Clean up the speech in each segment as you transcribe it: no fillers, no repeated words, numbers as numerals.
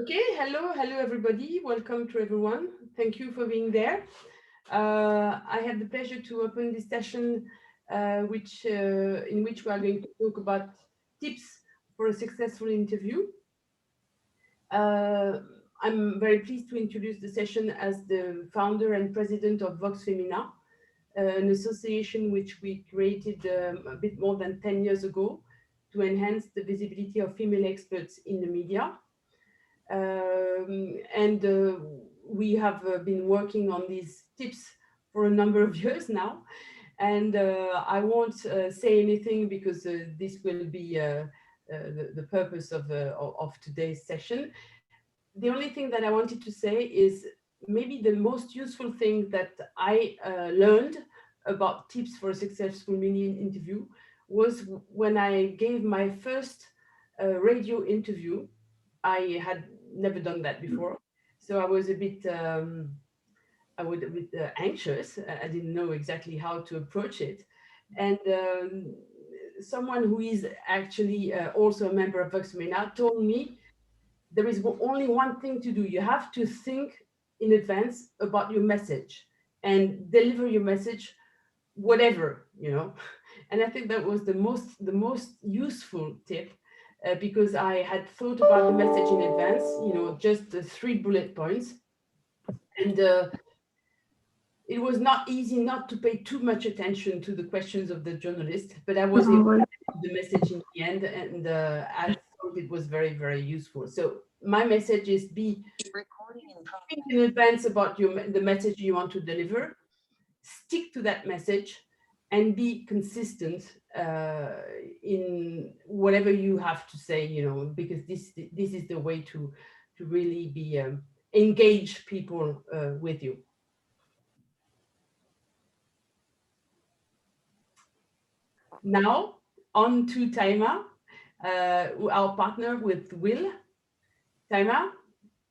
Okay, hello everybody. Welcome to everyone. Thank you for being there. I have the pleasure to open this session in which we are going to talk about tips for a successful interview. I'm very pleased to introduce the session as the founder and president of Voxfemina, an association which we created a bit more than 10 years ago to enhance the visibility of female experts in the media. We have been working on these tips for a number of years now, and I won't say anything because this will be the purpose of today's session. The only thing that I wanted to say is maybe the most useful thing that I learned about tips for a successful media interview was when I gave my first radio interview. I had never done that before, so I was a bit anxious. I didn't know exactly how to approach it, and someone who is actually also a member of Voxfemina told me there is only one thing to do. You have to think in advance about your message and deliver your message, whatever, you know. And I think that was the most useful tip. Because I had thought about the message in advance, you know, just the 3 bullet points. And it was not easy not to pay too much attention to the questions of the journalist, but I was able to get the message in the end, and I thought it was very, very useful. So my message is think in advance about the message you want to deliver, stick to that message, and be consistent in whatever you have to say, you know, because this is the way to really be engage people with you. Now on to Thaima, our partner with WIL. Thaima.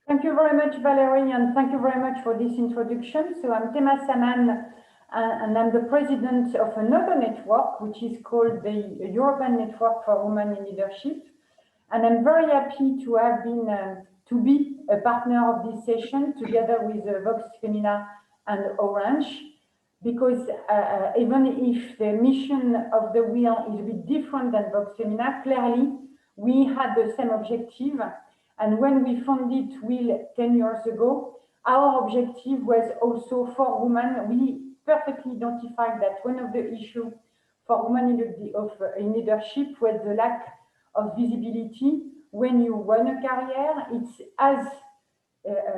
Thank you very much, Valerie, and thank you very much for this introduction. So I'm Thaima Samman, and I'm the president of another network, which is called the European Network for Women in Leadership. And I'm very happy to have been to be a partner of this session together with Voxfemina and Orange, because even if the mission of the WIL is a bit different than Voxfemina, clearly we had the same objective. And when we founded WIL 10 years ago, our objective was also for women. We perfectly identified that one of the issues for women in leadership was the lack of visibility. When you run a career, it's as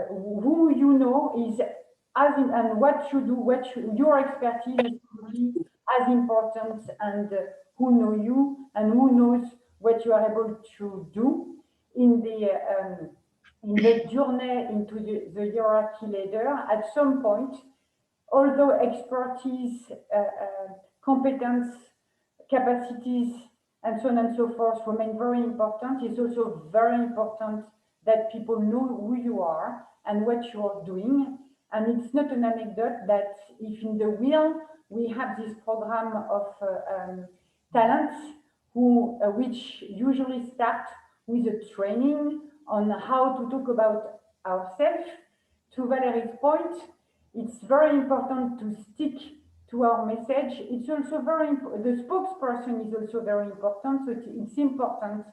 who you know is as in, and what you do, your expertise is really as important, and who know you and who knows what you are able to do in the journey into the hierarchy ladder. At some point, although expertise, competence, capacities, and so on and so forth remain very important, it's also very important that people know who you are and what you are doing. And it's not an anecdote that if in the WIL we have this program of talents which usually start with a training on how to talk about ourselves. To Valerie's point, it's very important to stick to our message. It's also very important. The spokesperson is also very important. So it's important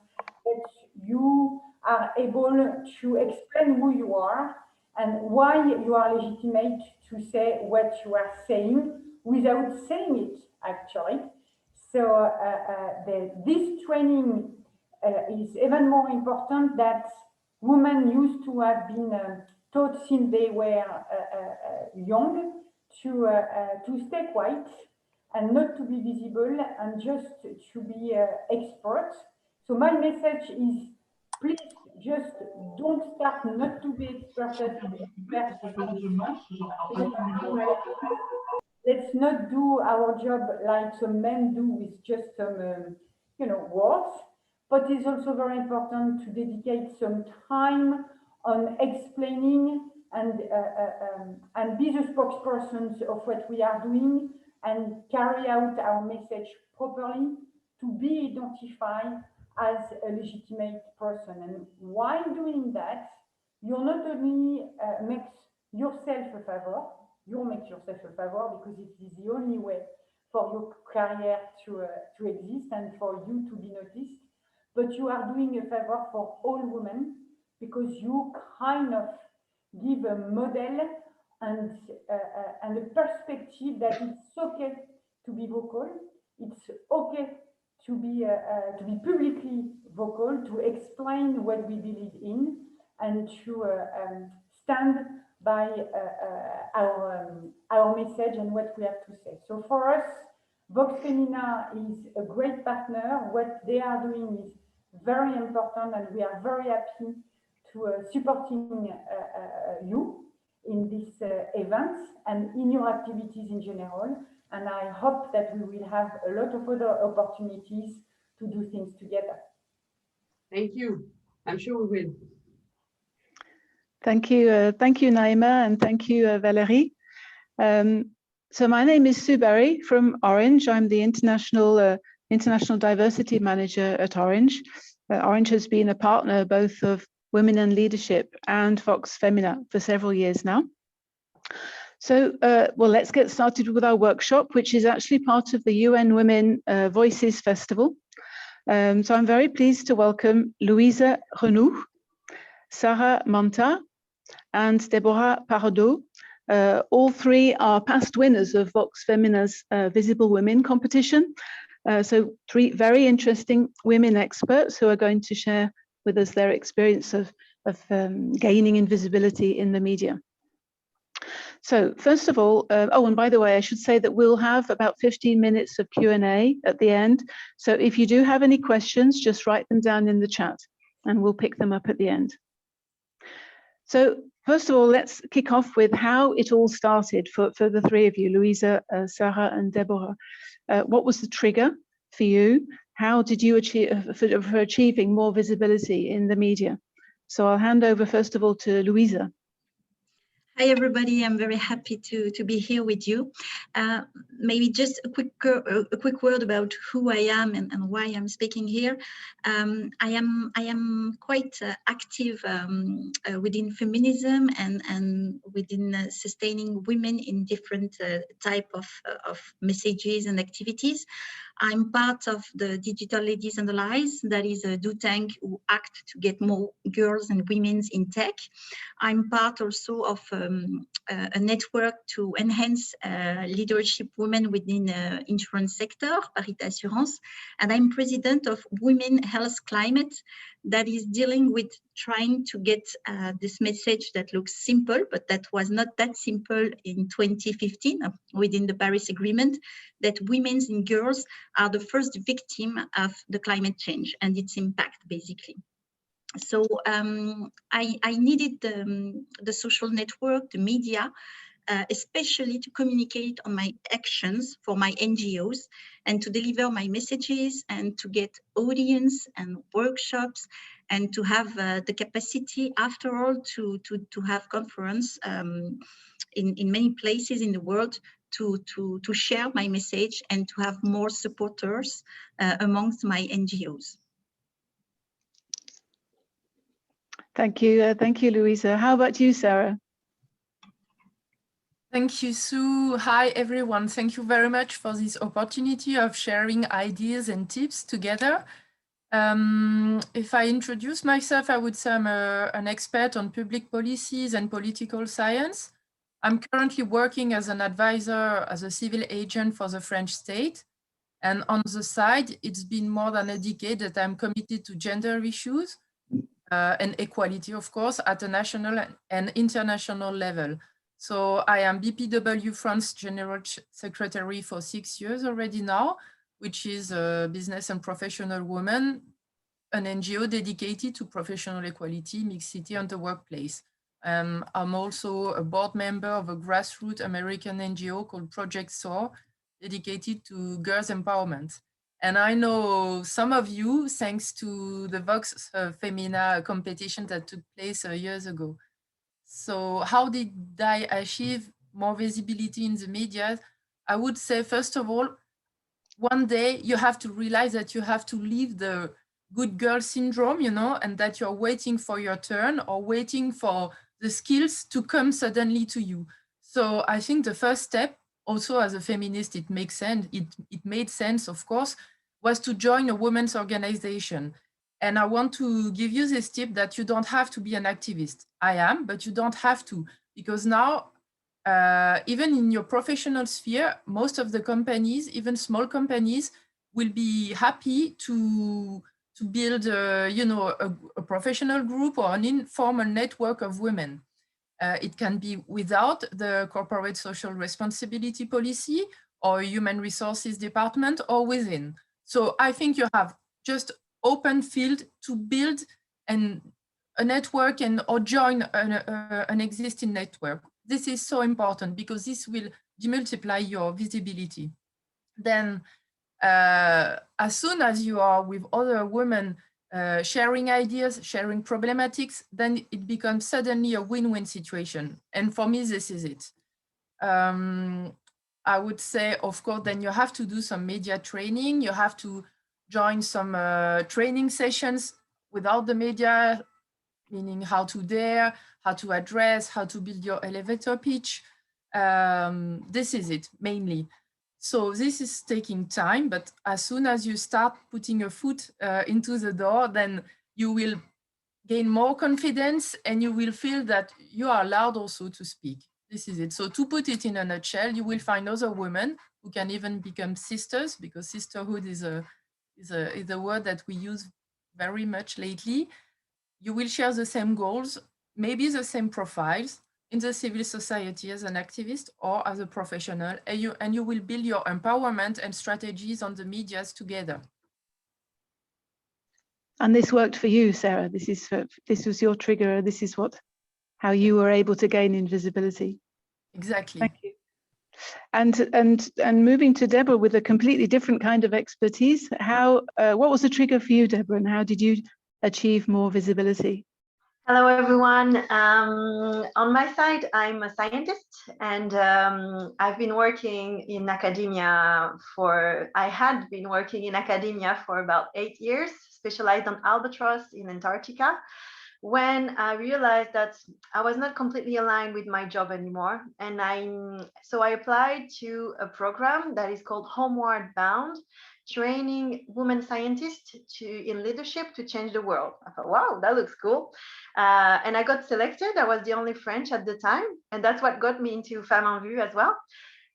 that you are able to explain who you are and why you are legitimate to say what you are saying without saying it, actually. So this training is even more important that women used to have been taught since they were young to stay quiet and not to be visible and just to be experts. So my message is, please just don't start not to be expert. Let's not do our job like some men do with just some, words. But it's also very important to dedicate some time on explaining and be the spokespersons of what we are doing and carry out our message properly to be identified as a legitimate person. And while doing that, you not only make yourself a favor, you make yourself a favor because it is the only way for your career to exist and for you to be noticed, but you are doing a favor for all women because you kind of give a model and a perspective that it's okay to be vocal, it's okay to be publicly vocal, to explain what we believe in, and to stand by our message and what we have to say. So for us, Voxfemina is a great partner. What they are doing is very important, and we are very happy to supporting you in this event and in your activities in general. And I hope that we will have a lot of other opportunities to do things together. Thank you. I'm sure we will. Thank you, Naima, and thank you, Valérie. So my name is Sue Berry from Orange. I'm the International Diversity Manager at Orange. Orange has been a partner both of Women in Leadership and Voxfemina for several years now. So, well, let's get started with our workshop, which is actually part of the UN Women Voices Festival. So I'm very pleased to welcome Louisa, Renoux, Sarah Mantah, and Deborah Pardo. All three are past winners of Voxfemina's Visible Women competition. So three very interesting women experts who are going to share with us their experience of gaining invisibility in the media. So first of all, oh, and by the way, I should say that we'll have about 15 minutes of Q&A at the end. So if you do have any questions, just write them down in the chat and we'll pick them up at the end. So first of all, let's kick off with how it all started for the three of you, Louisa, Sarah, and Deborah. What was the trigger for you? How did you achieve for achieving more visibility in the media? So I'll hand over first of all to Louisa. Hi, everybody. I'm very happy to be here with you. Maybe just a quick word about who I am and why I'm speaking here. I am quite active within feminism and within sustaining women in different type of messages and activities. I'm part of the Digital Ladies and Allies, that is a do tank who act to get more girls and women in tech. I'm part also of a network to enhance leadership women within the insurance sector, Parité Assurance, and I'm president of Women Health Climate, that is dealing with trying to get this message that looks simple, but that was not that simple in 2015 within the Paris Agreement, that women and girls are the first victim of the climate change and its impact, basically. So I needed the social network, the media, especially to communicate on my actions for my NGOs and to deliver my messages and to get audience and workshops and to have the capacity, after all, to have conference in many places in the world to share my message and to have more supporters amongst my NGOs. Thank you, Louisa. How about you, Sarah? Thank you, Sue. Hi, everyone. Thank you very much for this opportunity of sharing ideas and tips together. If I introduce myself, I would say I'm an expert on public policies and political science. I'm currently working as an advisor, as a civil agent for the French state. And on the side, it's been more than a decade that I'm committed to gender issues and equality, of course, at a national and international level. So I am BPW France General Secretary for 6 years already now, which is a business and professional woman, an NGO dedicated to professional equality, mixity on the workplace. I'm also a board member of a grassroots American NGO called Project SOAR, dedicated to girls' empowerment. And I know some of you, thanks to the Voxfemina competition that took place years ago. So how did I achieve more visibility in the media? I would say, first of all, one day you have to realize that you have to leave the good girl syndrome, you know, and that you're waiting for your turn or waiting for the skills to come suddenly to you. So I think the first step, also as a feminist, it makes sense. It made sense, of course, was to join a women's organization. And I want to give you this tip that you don't have to be an activist. I am, but you don't have to, because now, even in your professional sphere, most of the companies, even small companies, will be happy to build, you know, a professional group or an informal network of women. It can be without the corporate social responsibility policy or human resources department, or within. So I think you have just open field to build a network or join an existing network. This is so important because this will demultiply your visibility. Then as soon as you are with other women sharing ideas, sharing problematics, then it becomes suddenly a win-win situation. And for me, this is it. I would say, of course, then you have to do some media training. You have to join some training sessions without the media, meaning how to dare, how to address, how to build your elevator pitch. This is it, mainly. So this is taking time, but as soon as you start putting your foot into the door, then you will gain more confidence and you will feel that you are allowed also to speak. This is it. So to put it in a nutshell, you will find other women who can even become sisters, because sisterhood is a word that we use very much lately. You will share the same goals, maybe the same profiles in the civil society as an activist or as a professional, and you will build your empowerment and strategies on the medias together. And this worked for you, Sarah. This was your trigger. This is how you were able to gain invisibility. Exactly. Thank you. And moving to Deborah with a completely different kind of expertise. What was the trigger for you, Deborah, and how did you achieve more visibility? Hello, everyone. On my side, I'm a scientist, and I've been working in academia I had been working in academia for about 8 years, specialized on albatross in Antarctica, when I realized that I was not completely aligned with my job anymore. And so I applied to a program that is called Homeward Bound, training women scientists in leadership to change the world. I thought, wow, that looks cool. And I got selected. I was the only French at the time. And that's what got me into Femmes en Vue as well.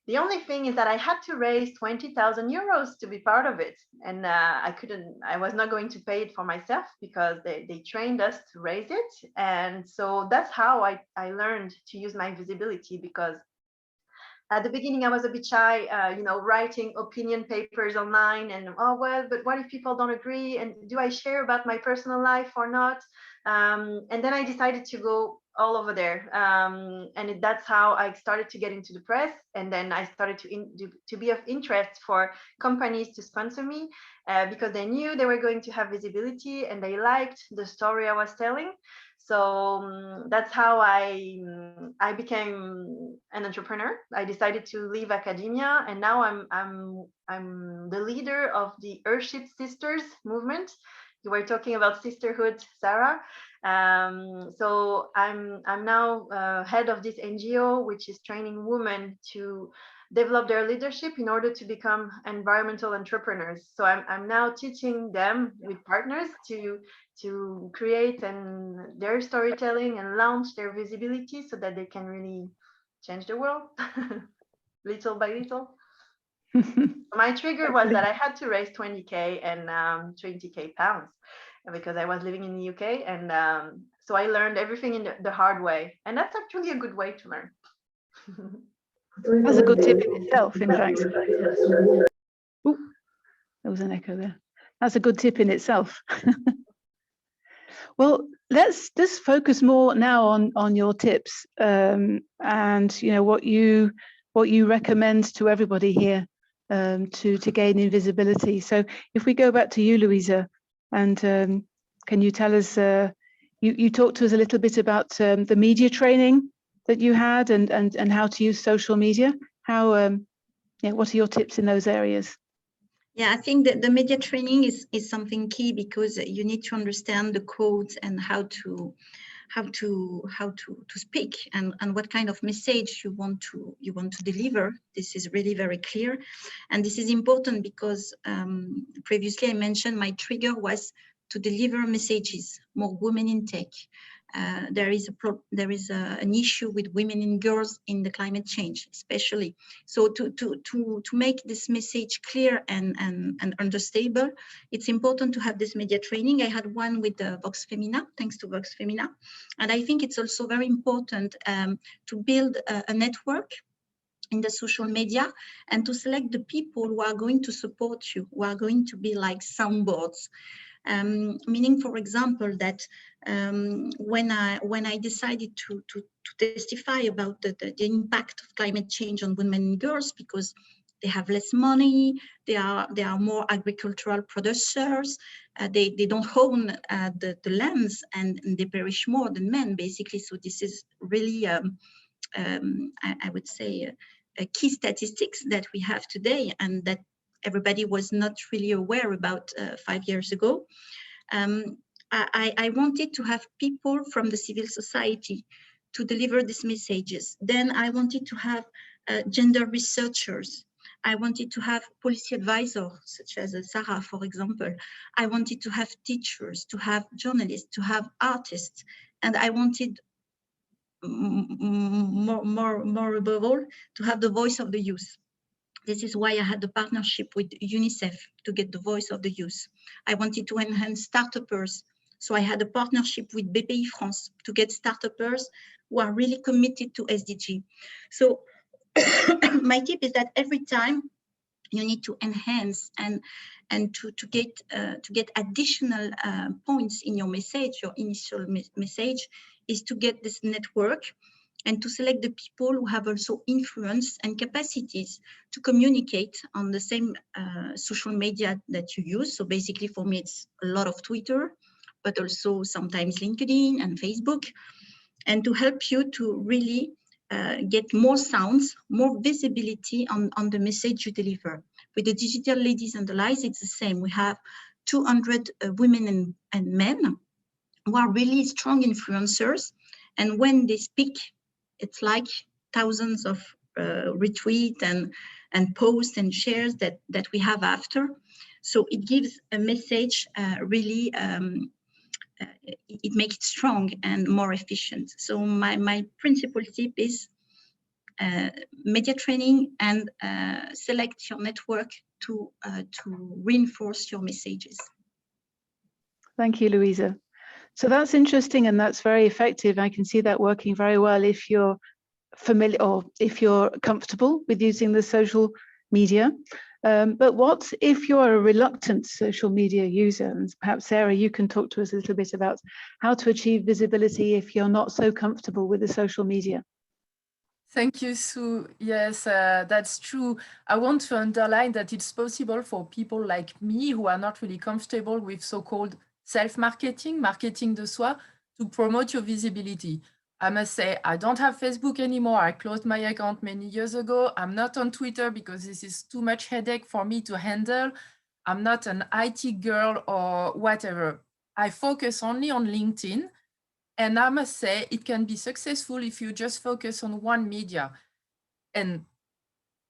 The only thing is that I had to raise 20,000 euros to be part of it. And I was not going to pay it for myself because they trained us to raise it. And so that's how I learned to use my visibility, because at the beginning, I was a bit shy, writing opinion papers online and, oh, well, but what if people don't agree? And do I share about my personal life or not? And then I decided to go all over there. And that's how I started to get into the press. And then I started to be of interest for companies to sponsor me because they knew they were going to have visibility and they liked the story I was telling. So that's how I became an entrepreneur. I decided to leave academia, and now I'm the leader of the Earthship Sisters movement. You were talking about sisterhood, Sarah. So I'm now head of this NGO, which is training women to develop their leadership in order to become environmental entrepreneurs. So I'm now teaching them with partners to create their storytelling and launch their visibility so that they can really change the world little by little. My trigger was that I had to raise 20K and 20K pounds because I was living in the UK. And so I learned everything in the hard way. And that's actually a good way to learn. That's a good tip in itself, in fact. Ooh, there was an echo there. That's a good tip in itself. Well, let's just focus more now on your tips and what you recommend to everybody here to gain invisibility. So if we go back to you, Louisa, and can you tell us? You talked to us a little bit about the media training that you had and how to use social media. What are your tips in those areas? Yeah, I think that the media training is something key, because you need to understand the codes and how to speak and what kind of message you want to deliver. This is really very clear, and this is important because previously I mentioned my trigger was to deliver messages, more women in tech. There is an issue with women and girls in the climate change, especially. So to make this message clear and understandable, it's important to have this media training. I had one with Voxfemina, thanks to Voxfemina, and I think it's also very important to build a network in the social media and to select the people who are going to support you, who are going to be like soundboards. Meaning, for example, that when I decided to testify about the impact of climate change on women and girls, because they have less money, they are more agricultural producers, they don't own the lands, and they perish more than men, basically. So this is really, I would say, a key statistics that we have today, and that everybody was not really aware about 5 years ago. I wanted to have people from the civil society to deliver these messages. Then I wanted to have gender researchers. I wanted to have policy advisors, such as Sarah, for example. I wanted to have teachers, to have journalists, to have artists, and I wanted more above all to have the voice of the youth. This is why I had the partnership with UNICEF to get the voice of the youth. I wanted to enhance startuppers. So I had a partnership with BPI France to get startuppers who are really committed to SDG. So my tip is that every time you need to enhance and to get additional points in your message, your initial message, is to get this network and to select the people who have also influence and capacities to communicate on the same social media that you use. So basically for me, it's a lot of Twitter, but also sometimes LinkedIn and Facebook, and to help you to really get more sounds, more visibility on the message you deliver. With the Digital Ladies and Allies, it's the same. We have 200 women and men who are really strong influencers, and when they speak, it's like thousands of retweets and posts and shares that we have after. So it gives a message really, it makes it strong and more efficient. So my principal tip is media training and select your network to reinforce your messages. Thank you, Louisa. So that's interesting and that's very effective. I can see that working very well if you're familiar or if you're comfortable with using the social media. But what if you're a reluctant social media user? And perhaps Sarah, you can talk to us a little bit about how to achieve visibility if you're not so comfortable with the social media. Thank you, Sue. Yes, that's true. I want to underline that it's possible for people like me who are not really comfortable with so-called self-marketing, marketing de soi, to promote your visibility. I must say, I don't have Facebook anymore. I closed my account many years ago. I'm not on Twitter because this is too much headache for me to handle. I'm not an IT girl or whatever. I focus only on LinkedIn. And I must say, it can be successful if you just focus on one media. And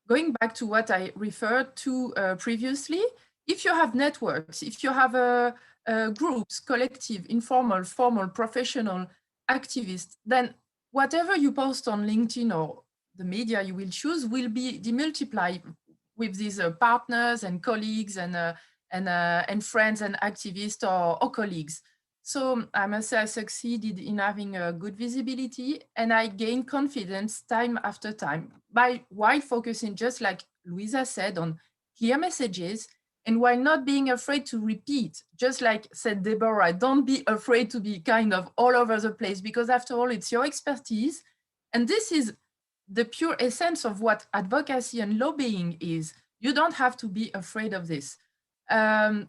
going back to what I referred to previously, if you have networks, if you have groups, collective, informal, formal, professional, activists, then whatever you post on LinkedIn or the media you will choose will be demultiplied with these partners and colleagues and friends and activists or colleagues. So I must say I succeeded in having a good visibility, and I gained confidence time after time while focusing, just like Louisa said, on clear messages, and while not being afraid to repeat, just like said Deborah, don't be afraid to be kind of all over the place, because after all, it's your expertise. And this is the pure essence of what advocacy and lobbying is. You don't have to be afraid of this.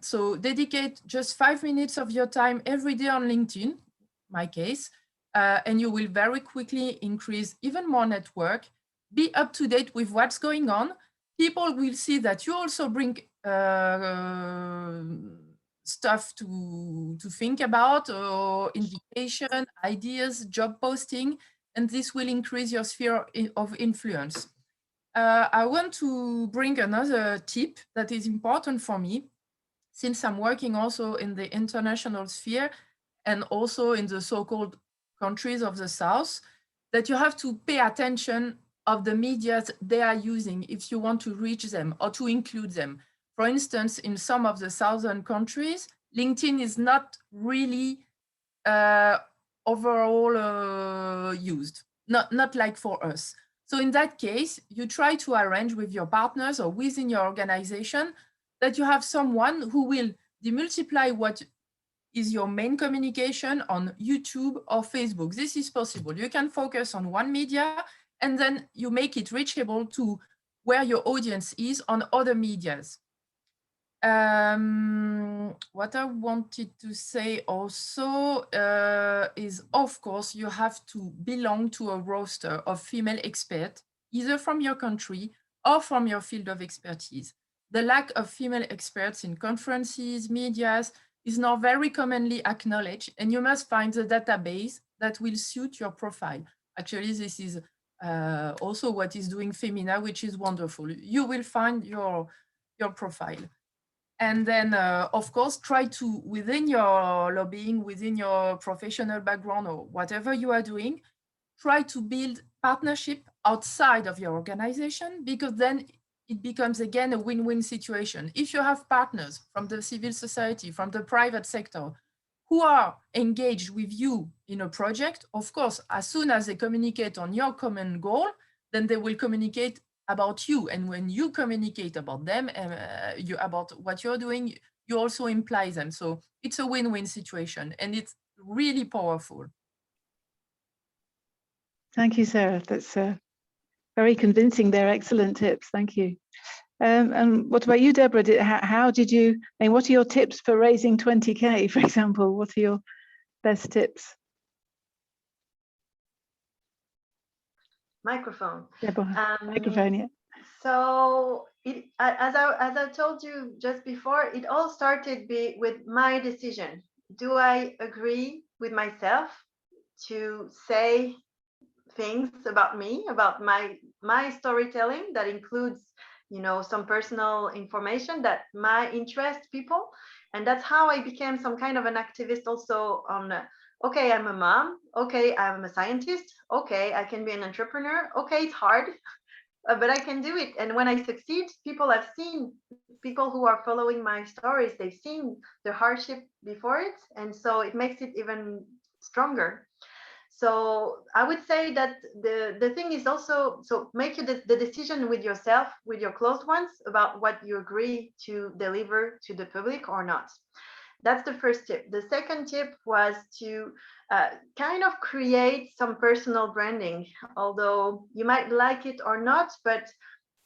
So dedicate just 5 minutes of your time every day on LinkedIn, my case, and you will very quickly increase even more network, be up to date with what's going on, people will see that you also bring stuff to think about, or invitation, ideas, job posting, and this will increase your sphere of influence. I want to bring another tip that is important for me, since I'm working also in the international sphere and also in the so-called countries of the South, that you have to pay attention of the media they are using if you want to reach them or to include them. For instance, in some of the southern countries, LinkedIn is not really overall used, not like for us. So in that case, you try to arrange with your partners or within your organization that you have someone who will demultiply what is your main communication on YouTube or Facebook. This is possible. You can focus on one media and then you make it reachable to where your audience is on other medias. What I wanted to say also is, of course, you have to belong to a roster of female experts, either from your country or from your field of expertise. The lack of female experts in conferences, medias, is now very commonly acknowledged, and you must find the database that will suit your profile. Actually, this is also what is doing Femina, which is wonderful. You will find your profile. And then, of course, try to, within your lobbying, within your professional background or whatever you are doing, try to build partnership outside of your organization, because then it becomes again a win-win situation. If you have partners from the civil society, from the private sector, who are engaged with you in a project, of course, as soon as they communicate on your common goal, then they will communicate about you. And when you communicate about them, about what you're doing, you also imply them. So it's a win-win situation, and it's really powerful. Thank you, Sarah. That's very convincing. They're excellent tips. Thank you. And what about you, Deborah? How did you, I mean, what are your tips for raising 20K, for example? What are your best tips? Microphone. Deborah, microphone, yeah. So as I told you just before, it all started with my decision. Do I agree with myself to say things about me, about my storytelling that includes, you know, some personal information that might interest people? And that's how I became some kind of an activist also on, okay, I'm a mom, okay, I'm a scientist, okay, I can be an entrepreneur, okay, it's hard, but I can do it. And when I succeed, people have seen, people who are following my stories, they've seen the hardship before it. And so it makes it even stronger. So I would say that the thing is also, so make the decision with yourself, with your close ones, about what you agree to deliver to the public or not. That's the first tip. The second tip was to kind of create some personal branding, although you might like it or not, but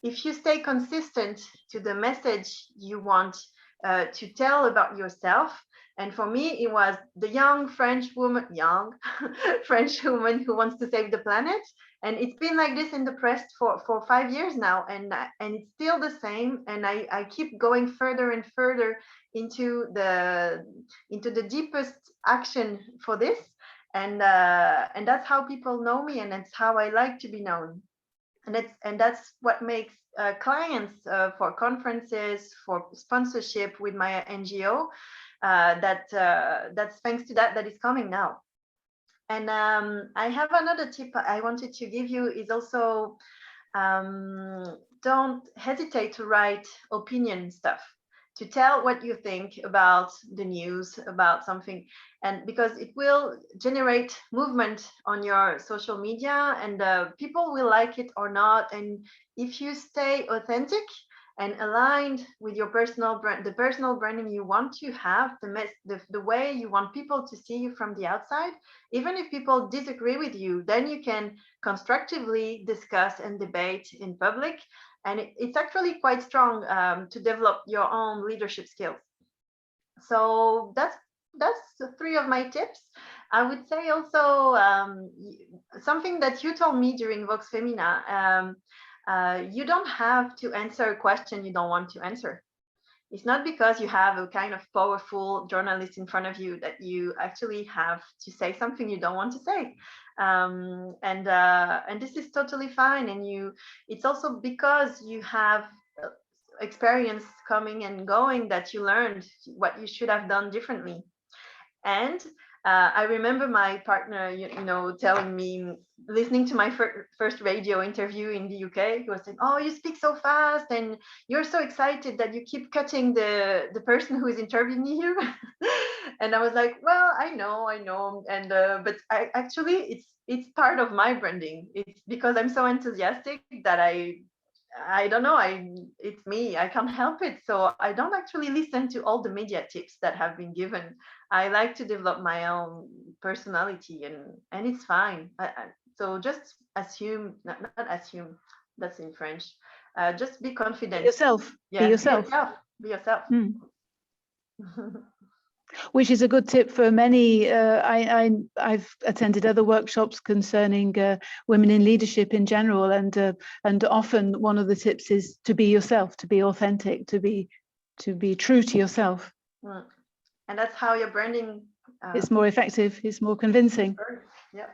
if you stay consistent to the message you want to tell about yourself. And for me, it was the young French woman who wants to save the planet. And it's been like this in the press for 5 years now, and it's still the same. And I keep going further and further into the deepest action for this. And that's how people know me, and that's how I like to be known. And that's what makes clients for conferences, for sponsorship with my NGO. That's thanks to that is coming now. And I have another tip I wanted to give you is also don't hesitate to write opinion stuff, to tell what you think about the news, about something, and because it will generate movement on your social media, and people will like it or not. And if you stay authentic and aligned with your personal brand, the personal branding you want to have, the way you want people to see you from the outside, even if people disagree with you, then you can constructively discuss and debate in public. And it's actually quite strong to develop your own leadership skills. So that's 3 of my tips. I would say also something that you told me during Voxfemina. You don't have to answer a question you don't want to answer. It's not because you have a kind of powerful journalist in front of you that you actually have to say something you don't want to say. And this is totally fine. And it's also because you have experience coming and going that you learned what you should have done differently. And I remember my partner, telling me, listening to my first radio interview in the UK, he was saying, "Oh, you speak so fast and you're so excited that you keep cutting the person who is interviewing you." And I was like, "Well, I know. And but actually, it's part of my branding. It's because I'm so enthusiastic that I don't know, it's me, I can't help it. So I don't actually listen to all the media tips that have been given. I like to develop my own personality, and it's fine. So just assume, not assume, that's in French. Just be confident. Be yourself. Yeah, be yourself. Be yourself. Which is a good tip for many. I've attended other workshops concerning women in leadership in general, and often one of the tips is to be yourself, to be authentic, to be true to yourself. And that's how your branding. It's more effective. It's more convincing. Yeah.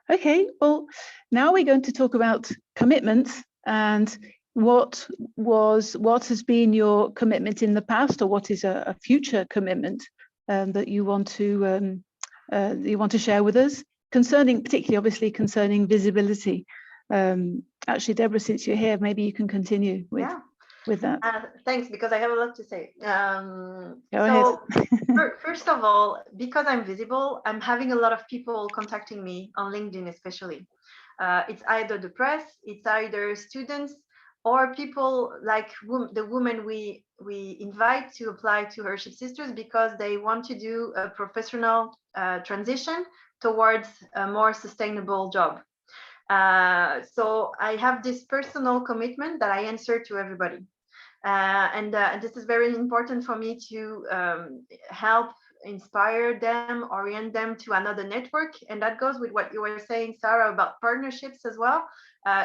Okay. Well, now we're going to talk about commitments and what has been your commitment in the past, or what is a future commitment that you want to share with us, particularly obviously concerning visibility. Actually, Deborah, since you're here, maybe you can continue with that. Thanks, because I have a lot to say. Go ahead. First of all, because I'm visible, I'm having a lot of people contacting me on LinkedIn, especially. It's either the press, it's either students, or people like the women we invite to apply to Hership Sisters because they want to do a professional transition towards a more sustainable job. So I have this personal commitment that I answer to everybody. And this is very important for me to help inspire them, orient them to another network. And that goes with what you were saying, Sarah, about partnerships as well.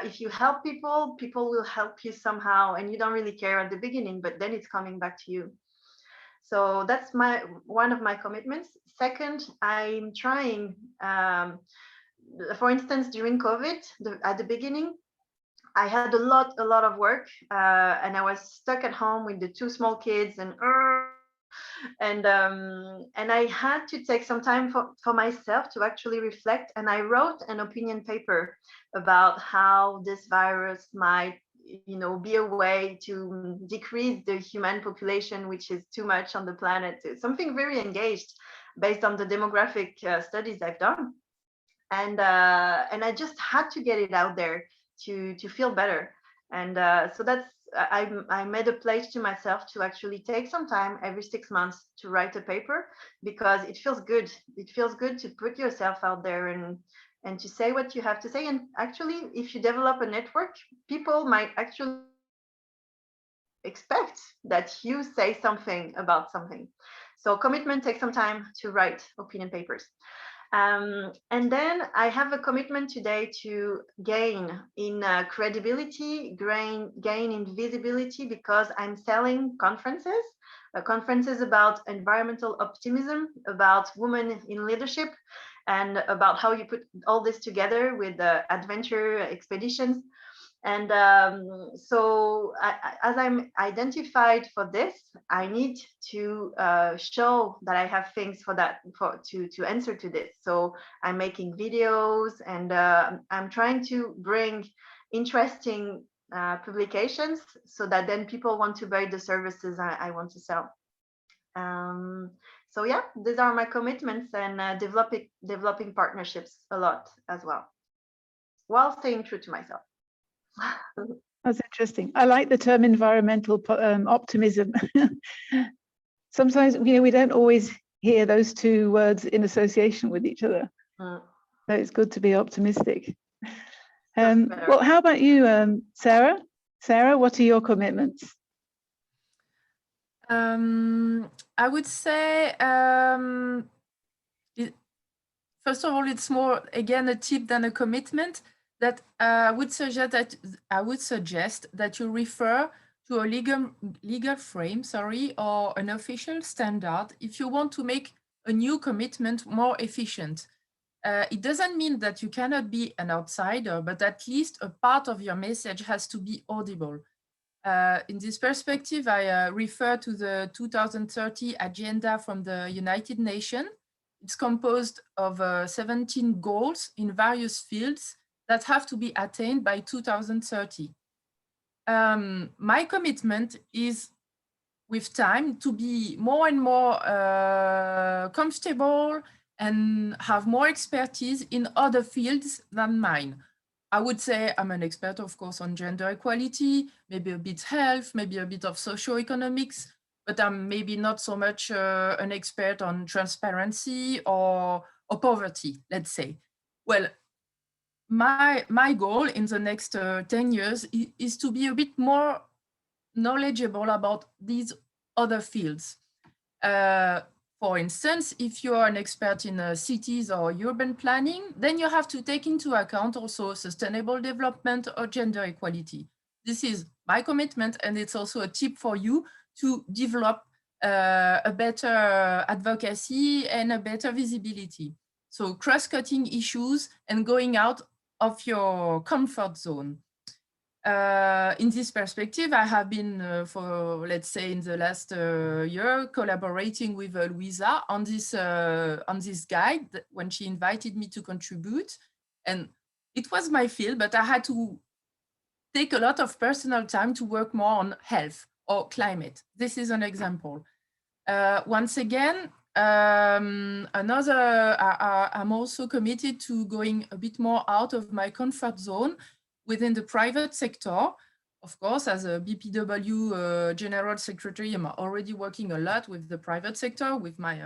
If you help people, people will help you somehow, and you don't really care at the beginning, but then it's coming back to you. So that's one of my commitments. Second, I'm trying, for instance, during COVID, at the beginning, I had a lot of work, and I was stuck at home with the 2 small kids, and I had to take some time for myself to actually reflect. And I wrote an opinion paper about how this virus might, be a way to decrease the human population, which is too much on the planet. Something very engaged based on the demographic studies I've done. And I just had to get it out there to feel better. And so that's, I made a pledge to myself to actually take some time every 6 months to write a paper, because it feels good. It feels good to put yourself out there and to say what you have to say. And actually, if you develop a network, people might actually expect that you say something about something. So commitment takes some time to write opinion papers. And then I have a commitment today to gain in credibility, gain in visibility, because I'm selling conferences about environmental optimism, about women in leadership, and about how you put all this together with adventure expeditions. And so as I'm identified for this, I need to show that I have things to answer to this. So I'm making videos, and I'm trying to bring interesting publications so that then people want to buy the services I want to sell. So yeah, these are my commitments, and developing partnerships a lot as well, while staying true to myself. That's interesting. I like the term environmental optimism. Sometimes, we don't always hear those 2 words in association with each other. So it's good to be optimistic. Well, how about you, Sarah? Sarah, what are your commitments? I would say, first of all, it's more, again, a tip than a commitment. that I would suggest that you refer to a legal frame, or an official standard if you want to make a new commitment more efficient. It doesn't mean that you cannot be an outsider, but at least a part of your message has to be audible. In this perspective, I refer to the 2030 agenda from the United Nations. It's composed of 17 goals in various fields that have to be attained by 2030. My commitment is, with time, to be more and more comfortable and have more expertise in other fields than mine. I would say I'm an expert, of course, on gender equality, maybe a bit health, maybe a bit of socioeconomics, but I'm maybe not so much an expert on transparency or poverty, let's say. Well, my goal in the next 10 years is to be a bit more knowledgeable about these other fields. For instance, if you are an expert in cities or urban planning, then you have to take into account also sustainable development or gender equality. This is my commitment, and it's also a tip for you to develop a better advocacy and a better visibility. So cross-cutting issues and going out of your comfort zone. In this perspective, I have been, for let's say, in the last year, collaborating with Louisa on this guide when she invited me to contribute, and it was my field, but I had to take a lot of personal time to work more on health or climate. This is an example. Once again, I'm also committed to going a bit more out of my comfort zone within the private sector. Of course, as a BPW General Secretary, I'm already working a lot with the private sector, with my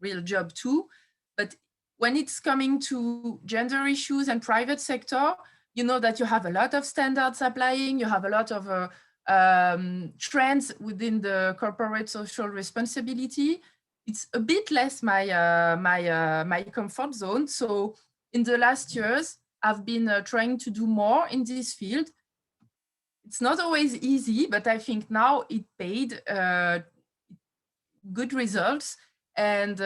real job too. But when it's coming to gender issues and private sector, you know that you have a lot of standards applying, you have a lot of trends within the corporate social responsibility. It's a bit less my comfort zone. So in the last years, I've been trying to do more in this field. It's not always easy, but I think now it paid good results. And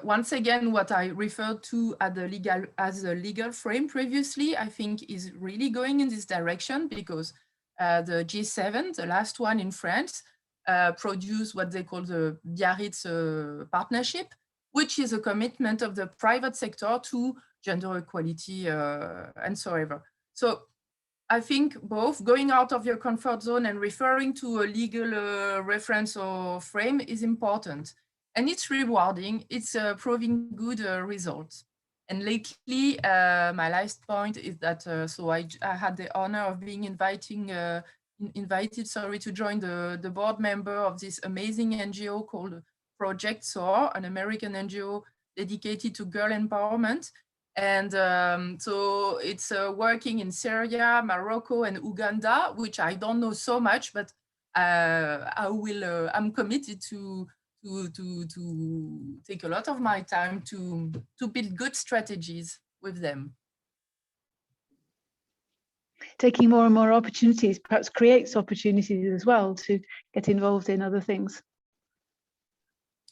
once again, what I referred to as a legal frame previously, I think is really going in this direction, because the G7, the last one in France, produced what they call the Biarritz Partnership, which is a commitment of the private sector to gender equality and so ever. So I think both going out of your comfort zone and referring to a legal reference or frame is important. And it's rewarding, it's proving good results. And lately, my last point is that, so I had the honor of being invited to join the board member of this amazing NGO called Project SOAR, an American NGO dedicated to girl empowerment. And so it's working in Syria, Morocco, and Uganda, which I don't know so much, but I'm committed to take a lot of my time to build good strategies with them. Taking more and more opportunities perhaps creates opportunities as well to get involved in other things.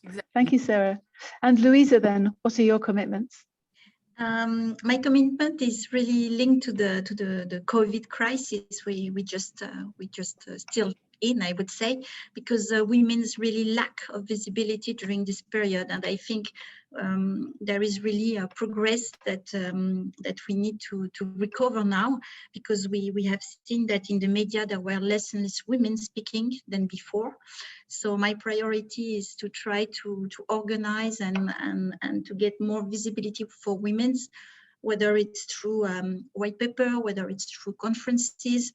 Exactly. Thank you, Sarah. And Louisa, then, what are your commitments? My commitment is really linked to the COVID crisis we just still in, I would say, because women's really lack of visibility during this period, and I think there is really a progress that we need to recover now, because we have seen that in the media there were less and less women speaking than before. So my priority is to try to organize and to get more visibility for women's, whether it's through white paper, whether it's through conferences.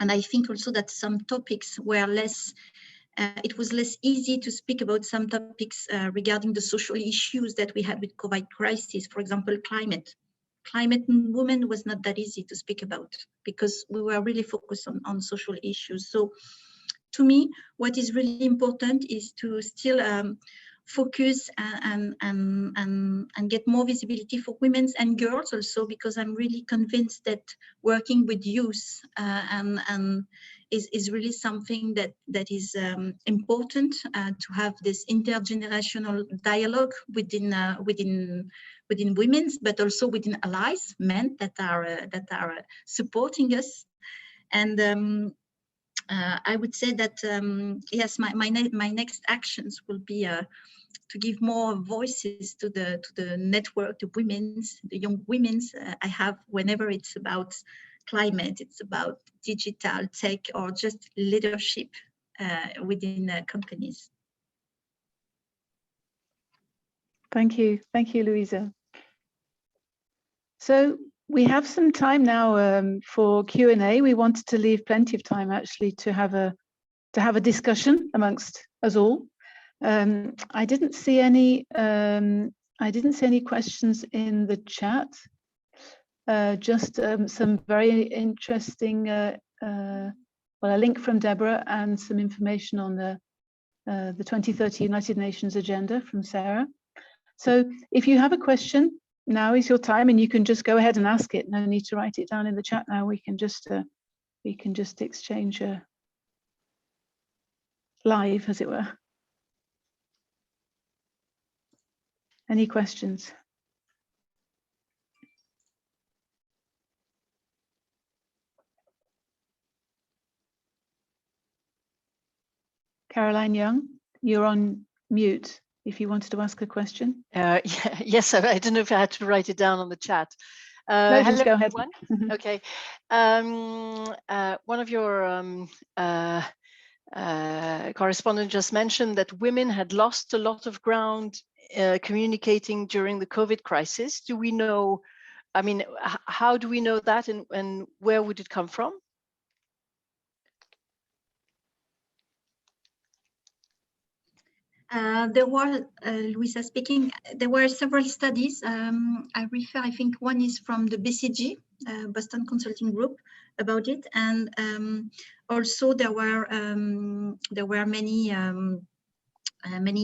And I think also that some topics were less, it was less easy to speak about some topics regarding the social issues that we had with COVID crisis. For example, climate and women was not that easy to speak about, because we were really focused on social issues. So to me, what is really important is to still focus and get more visibility for women and girls also, because I'm really convinced that working with youth is really something that is important to have this intergenerational dialogue within women's, but also within allies, men that are supporting us. And I would say that yes, my next actions will be to give more voices to the network, to the young women's I have whenever it's about climate, it's about digital tech, or just leadership within companies. Thank you, Louisa. So we have some time now for Q&A. We wanted to leave plenty of time actually to have a discussion amongst us all. I didn't see any questions in the chat. Just some very interesting, a link from Deborah and some information on the 2030 United Nations agenda from Sarah. So if you have a question, now is your time, and you can just go ahead and ask it. No need to write it down in the chat now. We can just exchange live, as it were. Any questions? Caroline Young, you're on mute if you wanted to ask a question. Yes, I don't know if I had to write it down on the chat. No, just hello, go ahead. everyone. Okay. One of your correspondents just mentioned that women had lost a lot of ground communicating during the COVID crisis. Do we know, I mean, how do we know that, and where would it come from? There were, Louisa speaking, there were several studies. I think one is from the BCG, Boston Consulting Group, about it. And also there were many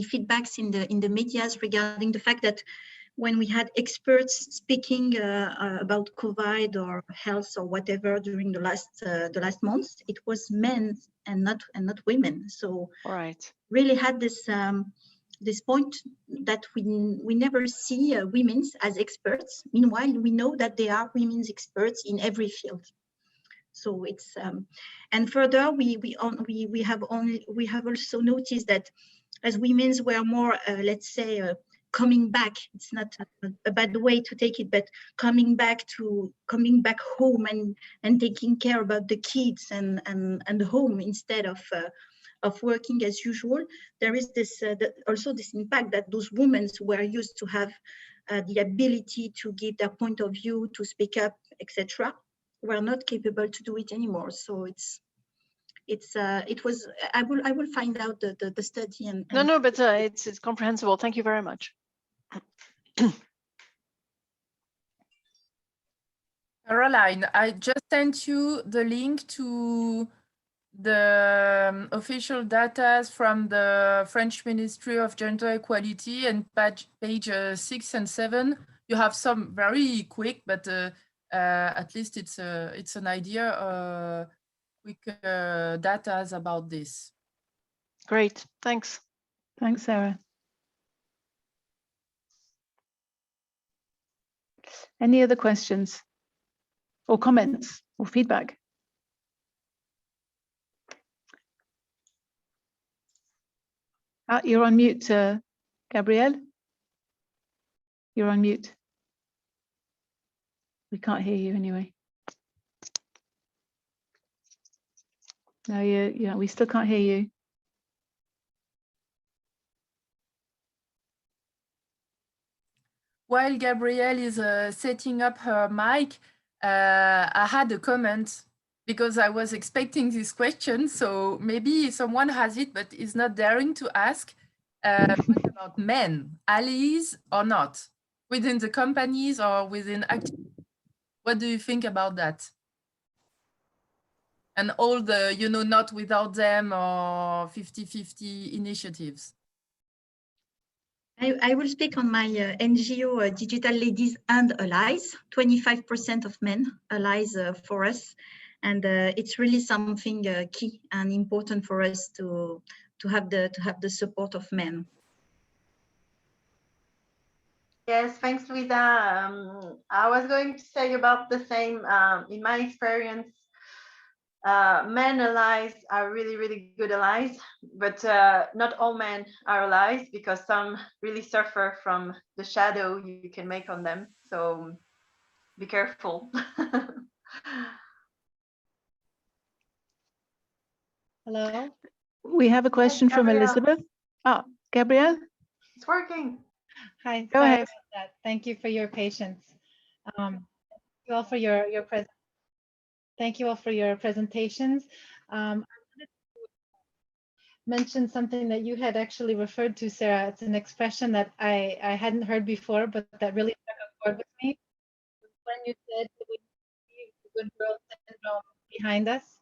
feedbacks in the medias regarding the fact that when we had experts speaking about COVID or health or whatever during the last months, it was men and not women. So right, really had this this point that we never see women as experts. Meanwhile, we know that there are women's experts in every field. So it's and further we have also noticed that as women were more let's say coming back, it's not a bad way to take it, but coming back home and taking care about the kids and the home instead of working as usual. There is this also this impact that those women were used to have the ability to give their point of view, to speak up, etc., were not capable to do it anymore. So it was I will find out the study and no, but it's comprehensible. Thank you very much. Caroline, I just sent you the link to the official data from the French Ministry of Gender Equality, and page 6 and 7. You have some very quick, but at least it's an idea, quick data about this. Great, thanks. Thanks, Sarah. Any other questions or comments or feedback? You're on mute, Gabrielle. You're on mute. We can't hear you anyway. No, yeah, we still can't hear you. While Gabrielle is setting up her mic, I had a comment because I was expecting this question. So maybe someone has it, but is not daring to ask. What about men, allies or not, within the companies or within activities? What do you think about that? And all the, not without them or 50-50 initiatives. I will speak on my NGO, Digital Ladies and Allies. 25% of men allies for us, and it's really something key and important for us to have the support of men. Yes, thanks, Louisa. I was going to say about the same. In my experience, men allies are really, really good allies, but not all men are allies, because some really suffer from the shadow you can make on them. So be careful. Hello. We have a question from Elizabeth. Oh, Gabrielle. It's working. Hi. Go ahead. About that. Thank you for your patience. Thank you all for your Thank you all for your presentations. I wanted to mention something that you had actually referred to, Sarah. It's an expression that I hadn't heard before, but that really struck a chord with me. When you said that we leave the good girl syndrome behind us,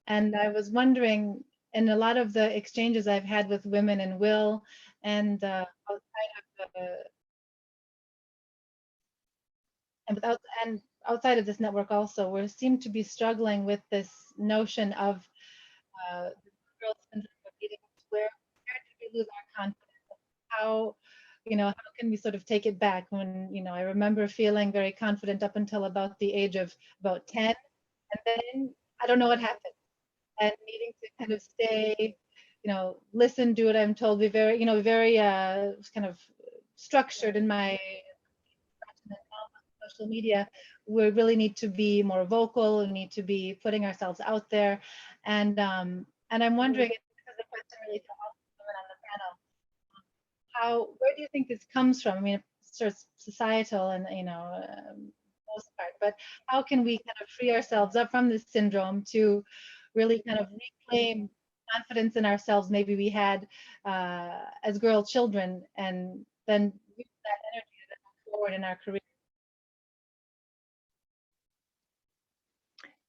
and I was wondering, in a lot of the exchanges I've had with women in WIL and outside of this network also, we seem to be struggling with this notion of the girl syndrome of needing to where did we lose our confidence? How can we sort of take it back? When, I remember feeling very confident up until about the age of about 10, and then I don't know what happened, and needing to kind of stay, listen, do what I'm told, be very, very kind of structured in my social media. We really need to be more vocal. We need to be putting ourselves out there, and I'm wondering, because the question really to all the women on the panel, where do you think this comes from? I mean, it's sort of societal and most part, but how can we kind of free ourselves up from this syndrome to really kind of reclaim confidence in ourselves maybe we had as girl children, and then use that energy to move forward in our career?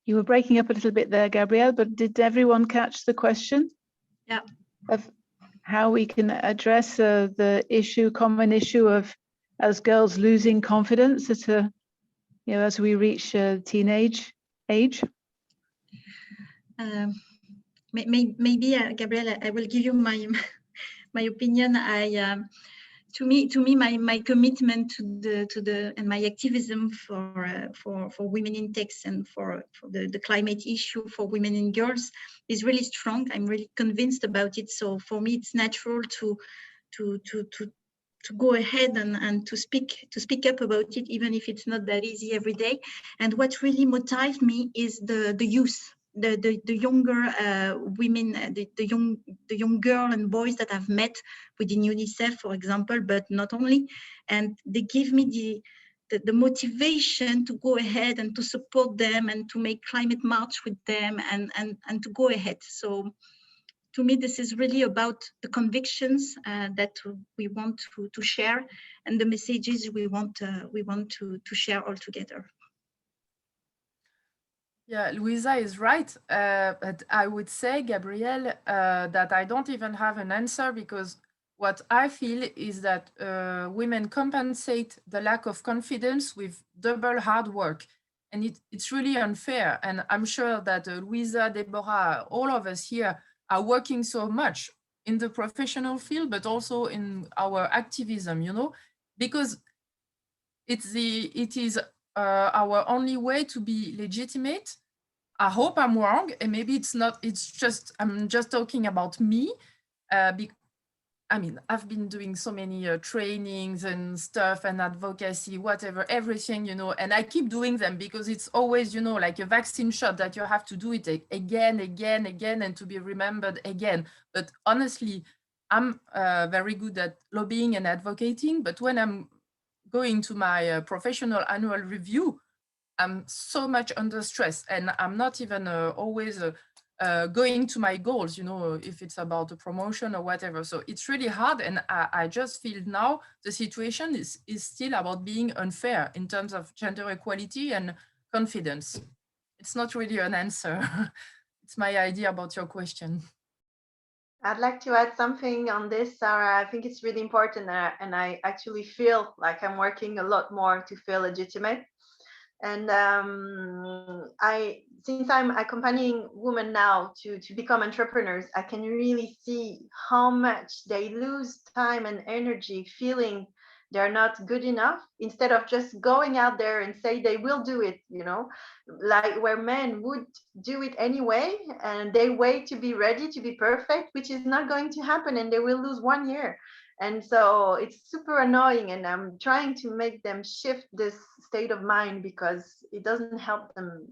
You were breaking up a little bit there, Gabrielle, but did everyone catch the question? Yeah. Of how we can address the common issue of, as girls, losing confidence at as we reach teenage age? Maybe, Gabrielle, I will give you my opinion. To me, my commitment to the and my activism for women in tech and for the climate issue for women and girls is really strong. I'm really convinced about it. So for me, it's natural to go ahead and to speak up about it, even if it's not that easy every day. And what really motives me is the youth. The younger women, the young girl and boys that I've met within UNICEF, for example, but not only, and they give me the motivation to go ahead and to support them and to make climate march with them and to go ahead. So to me, this is really about the convictions that we want to share and the messages we want to share all together. Yeah, Louisa is right, but I would say, Gabrielle, that I don't even have an answer, because what I feel is that women compensate the lack of confidence with double hard work, and it's really unfair. And I'm sure that Louisa, Deborah, all of us here are working so much in the professional field, but also in our activism, because it is our only way to be legitimate. I hope I'm wrong, and maybe it's not. It's just I'm just talking about me. I mean, I've been doing so many trainings and stuff and advocacy, whatever, everything, and I keep doing them because it's always, like a vaccine shot that you have to do it again, and to be remembered again. But honestly, I'm very good at lobbying and advocating, but when I'm going to my professional annual review, I'm so much under stress, and I'm not even always going to my goals, if it's about a promotion or whatever. So it's really hard, and I just feel now the situation is still about being unfair in terms of gender equality and confidence. It's not really an answer. It's my idea about your question. I'd like to add something on this, Sarah. I think it's really important, and I actually feel like I'm working a lot more to feel legitimate. And since I'm accompanying women now to become entrepreneurs, I can really see how much they lose time and energy feeling they're not good enough, instead of just going out there and say they will do it, you know, like where men would do it anyway, and they wait to be ready to be perfect, which is not going to happen, and they will lose 1 year. And so it's super annoying, and I'm trying to make them shift this state of mind, because it doesn't help them.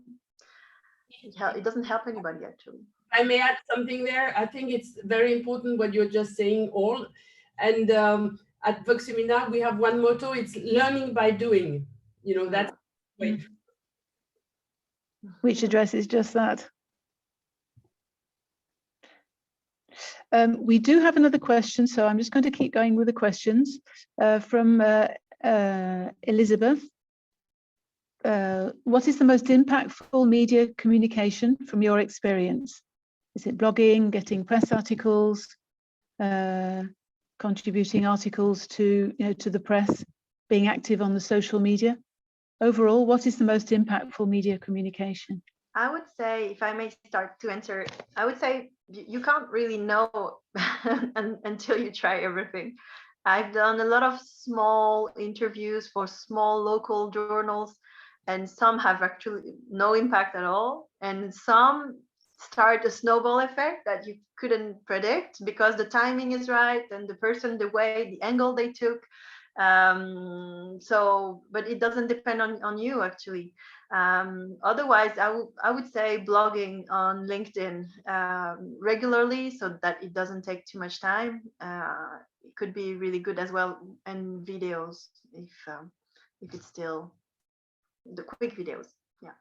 It doesn't help anybody, actually. I may add something there. I think it's very important what you're just saying all. And at Voxfemina, we have one motto, it's learning by doing. You know, that's which addresses just that. We do have another question, so I'm just going to keep going with the questions from Elizabeth. What is the most impactful media communication from your experience? Is it blogging, getting press articles, contributing articles to, to the press, being active on the social media? Overall, what is the most impactful media communication? I would say, if I may start to answer, I would say you can't really know until you try everything. I've done a lot of small interviews for small local journals, and some have actually no impact at all. And some start a snowball effect that you couldn't predict, because the timing is right and the person, the way, the angle they took. So, but it doesn't depend on you, actually. Otherwise, I would say blogging on LinkedIn regularly, so that it doesn't take too much time. It could be really good as well, and videos, if it's still the quick videos. Yeah.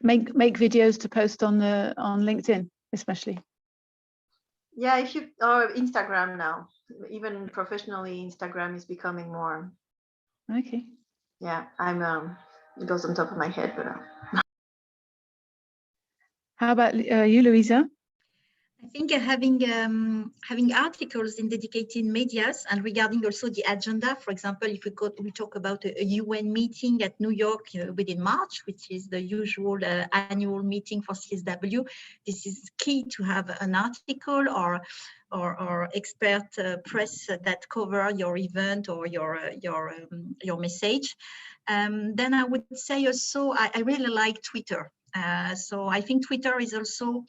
Make videos to post on LinkedIn, especially. Yeah, or Instagram now, even professionally, Instagram is becoming more. Okay. Yeah, it goes on top of my head, but. How about you, Louisa? I think having articles in dedicated medias, and regarding also the agenda. For example, if we talk about a UN meeting at New York within March, which is the usual annual meeting for CSW, this is key to have an article or expert press that cover your event or your message. Then I would say also I really like Twitter. So I think Twitter is also,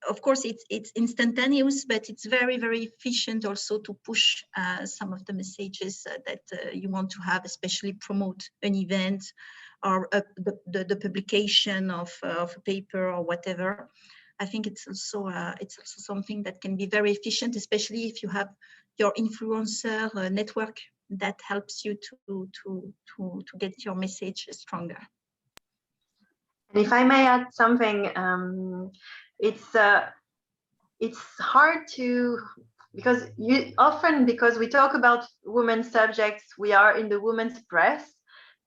of course, it's instantaneous, but it's very, very efficient also to push some of the messages that you want to have, especially promote an event or the publication of a paper or whatever. I think it's also something that can be very efficient, especially if you have your influencer network that helps you to get your message stronger. And if I may add something, it's hard to, because we talk about women's subjects, we are in the women's press,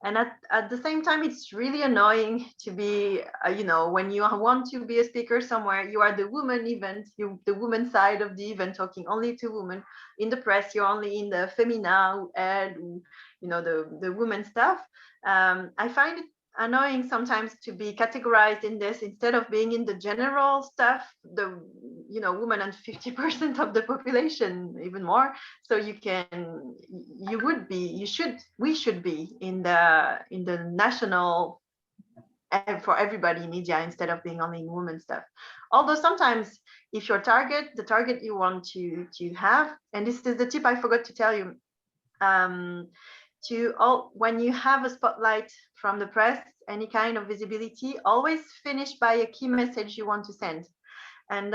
and at the same time, it's really annoying to be, when you want to be a speaker somewhere, you are the woman event, the woman side of the event, talking only to women. In the press, you're only in the Femina and the women stuff. I find it annoying sometimes to be categorized in this, instead of being in the general stuff, women and 50% of the population, even more. So we should be in the national, for everybody, media, instead of being only in women stuff. Although sometimes, if the target you want to have, and this is the tip I forgot to tell you, when you have a spotlight from the press, any kind of visibility, always finish by a key message you want to send. And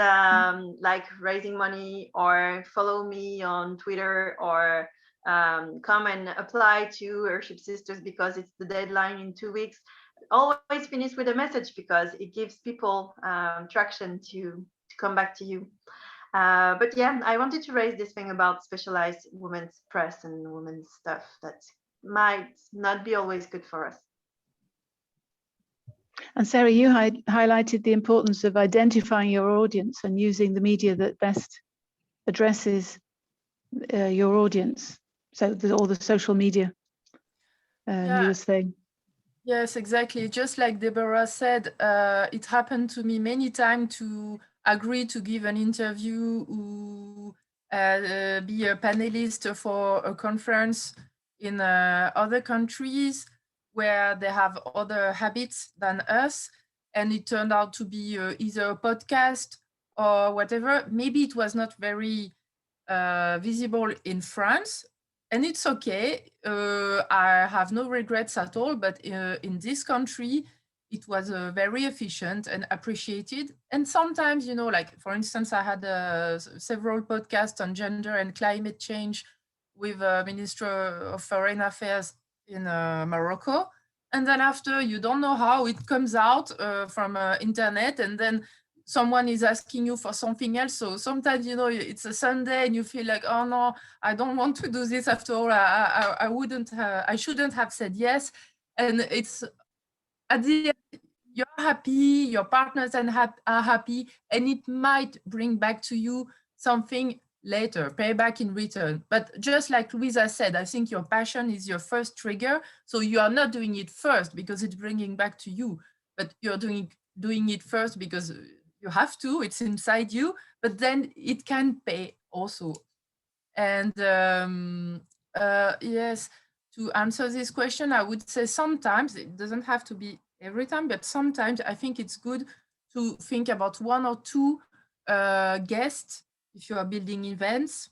like raising money, or follow me on Twitter, or come and apply to Worship Sisters because it's the deadline in 2 weeks. Always finish with a message, because it gives people traction to come back to you. But yeah, I wanted to raise this thing about specialized women's press and women's stuff that might not be always good for us. And Sarah, you highlighted the importance of identifying your audience and using the media that best addresses your audience. So all the social media you were saying. Yes, exactly. Just like Deborah said, it happened to me many times to agree to give an interview or be a panelist for a conference in other countries where they have other habits than us. And it turned out to be either a podcast or whatever. Maybe it was not very visible in France. And it's okay. I have no regrets at all, but in this country, it was very efficient and appreciated. And sometimes, you know, like, for instance, I had several podcasts on gender and climate change with Minister of Foreign Affairs in Morocco. And then after, you don't know how it comes out from internet, and then someone is asking you for something else. So sometimes, you know, it's a Sunday and you feel like, oh no, I don't want to do this after all. I shouldn't have said yes. And it's at the end, you're happy, your partners are happy, and it might bring back to you something later, payback in return. But just like Louisa said, I think your passion is your first trigger. So you are not doing it first because it's bringing back to you, but you're doing it first because you have to, it's inside you, but then it can pay also. And yes, to answer this question, I would say sometimes, it doesn't have to be every time, but sometimes I think it's good to think about one or two guests if you are building events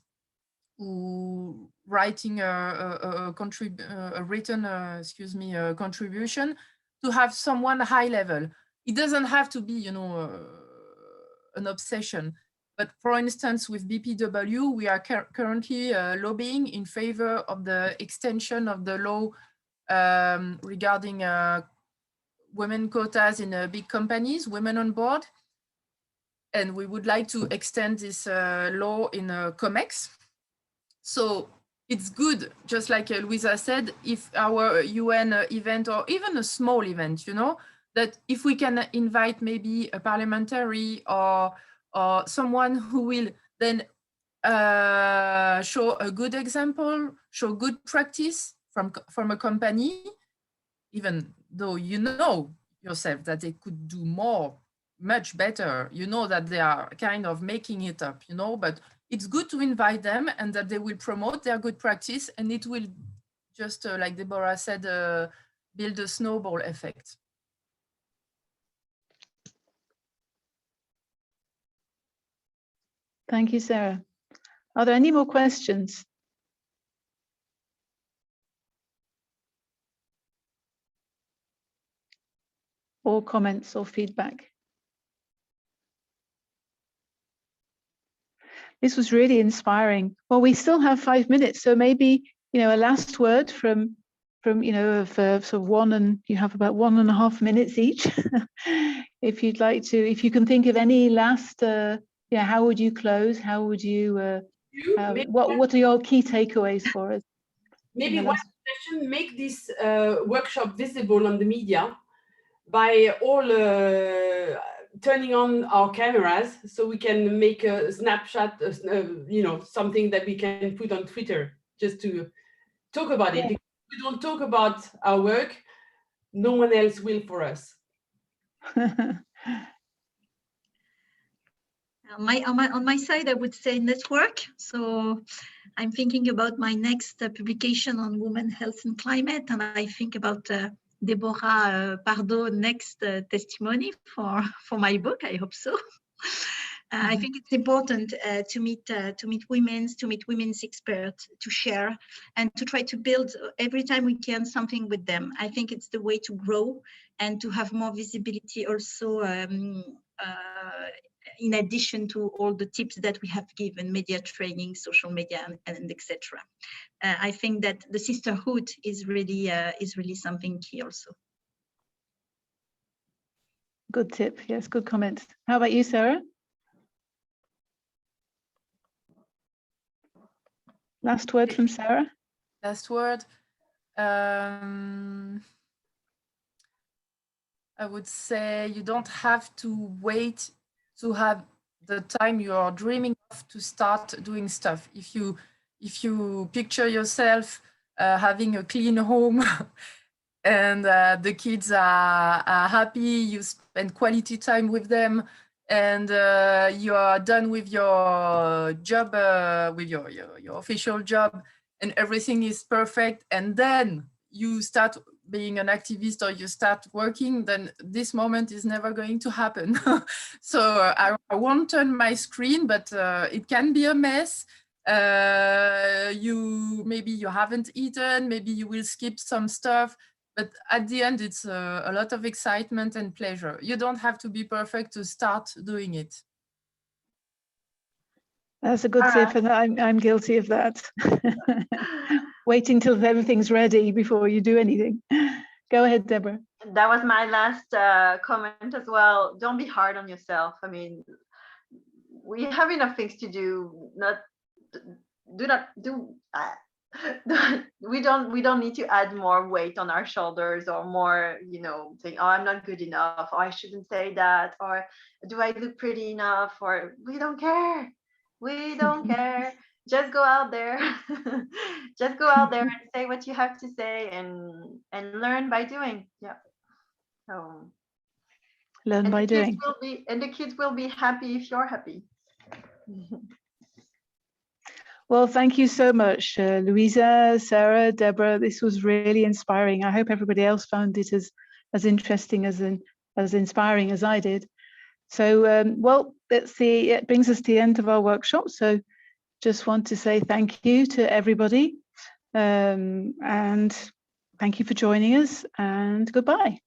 or writing a written contribution, to have someone high level. It doesn't have to be, you know, an obsession. But for instance, with BPW, we are currently lobbying in favor of the extension of the law regarding women quotas in big companies, women on board. And we would like to extend this law in COMEX. So it's good, just like Louisa said, if our UN event, or even a small event, you know, that if we can invite maybe a parliamentary or someone who will then show a good example, show good practice from a company, even though you know yourself that they could do more, much better, you know that they are kind of making it up, you know, but it's good to invite them and that they will promote their good practice, and it will just, like Deborah said, build a snowball effect. Thank you, Sarah. Are there any more questions? Or comments or feedback? This was really inspiring. Well, we still have 5 minutes, so maybe, you know, a last word from you know, of sort of one, and you have about 1.5 minutes each. If you'd like to, if you can think of any last, yeah, how would you close? How would you? What are your key takeaways for us? Maybe one suggestion: make this workshop visible on the media by all turning on our cameras, so we can make a snapshot, you know, something that we can put on Twitter just to talk about it. Because if we don't talk about our work, no one else will for us. On my side, I would say network. So I'm thinking about my next publication on women, health and climate, and I think about Deborah Pardo next testimony for my book. I hope so. I think it's important to meet women's experts, to share and to try to build every time we can something with them. I think it's the way to grow and to have more visibility also, in addition to all the tips that we have given, media training, social media, and etc. I think that the sisterhood is really something key also. Good tip. Yes, good comment. How about you, Sarah? Last word from Sarah. Last word. I would say you don't have to wait to have the time you are dreaming of to start doing stuff. If you picture yourself having a clean home and the kids are happy, you spend quality time with them, and you are done with your job, with your official job, and everything is perfect, and then you start being an activist or you start working, then this moment is never going to happen. So I won't turn my screen, but it can be a mess. Maybe you haven't eaten, maybe you will skip some stuff, but at the end, it's a lot of excitement and pleasure. You don't have to be perfect to start doing it. That's a good tip, and I'm guilty of that. Waiting till everything's ready before you do anything. Go ahead, Deborah. That was my last comment as well. Don't be hard on yourself. I mean, we have enough things to do. We don't need to add more weight on our shoulders, or more, saying, oh, I'm not good enough, or I shouldn't say that, or do I look pretty enough, or we don't care. We don't care. Just go out there. Just go out there and say what you have to say, and learn by doing. Yeah. So learn by doing. The kids will be happy if you're happy. Well, thank you so much, Louisa, Sarah, Deborah. This was really inspiring. I hope everybody else found it as interesting, as inspiring as I did. So, well, it brings us to the end of our workshop. So just want to say thank you to everybody, and thank you for joining us, and goodbye.